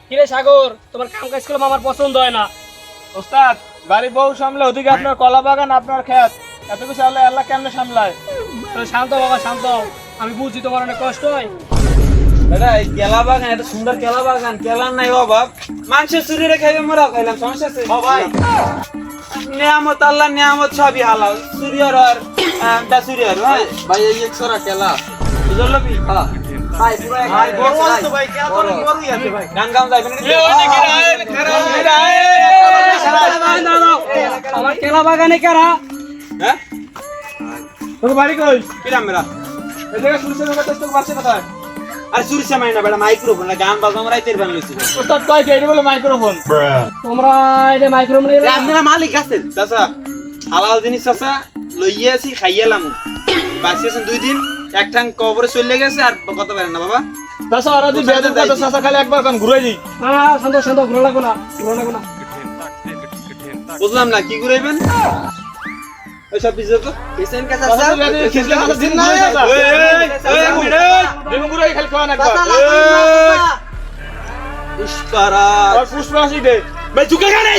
কিরে সাগর, তোমার কাম কাজ করলাম আমার পছন্দ হয় না। ওস্তাদ বাড়ি বউ সামলে ওদিকে আপনার কলা বাগান আপনার ক্ষেত এত কিছু আল্লাহ আল্লাহ কেমনে সামলায়? তো শান্ত বাবা শান্ত, আমি বুঝছি তোমার অনেক কষ্ট হয়। দাদা এই কেলা বাগান এত সুন্দর কেলা বাগান কেলার নাই অভাব মাংসের চুরিরে খাইবে মোরা খাইলাম সমস্যা আছে ভাই নিয়ামত আল্লাহ নিয়ামত সবই হালাল চুরিয়র আর বেচুরি আর ভাই ভাই এই এক ছড়া কেলা বুঝলো কি হ্যাঁ ভাই পুরো এক ভাই বড় আছে ভাই কেলা তো বড়ই আছে ভাই গান গান যাইবেন আমার কেলা বাগানে কারা? হ্যাঁ তোর বাড়ি কই? কিরাম মেরা এই জায়গায় শুনছেন কথা তো বাসে কোথায়? আর চুরি সামাই না বেটা মাইক্রোফোন গান বাজানো রাইতের বান লইছি ওস্তাদ কয় কে? এটা বলে মাইক্রোফোন। তোমরা এটা মাইক্রোফোন আপনারা মালিক আছেন চাচা হালাল জিনিস চাচা লইয়ে আছি খাইয়ালাম বাঁচিয়েছেন 2 দিন এক ঠাং কবরে চলে গেছে আর কত পারেন না বাবা চাচা ওরা যদি বেদম কথা চাচা খালি একবার কান ঘুরে দিই। হ্যাঁ শান্ত শান্ত, ঘুরে লাগবো না, ঘুরে লাগবো না। বুঝলাম না কি ঘুরাইবেন ওই সব পিছে তো কিসেন কে চাচা চাচা যদি খিসলে কথা দিন না চাচা। দেখুন ঘুরে খালি খাওয়া না একবার। পুষ্পারা আর পুষ্পাশি দে। ভাই ঝুঁকে গেলে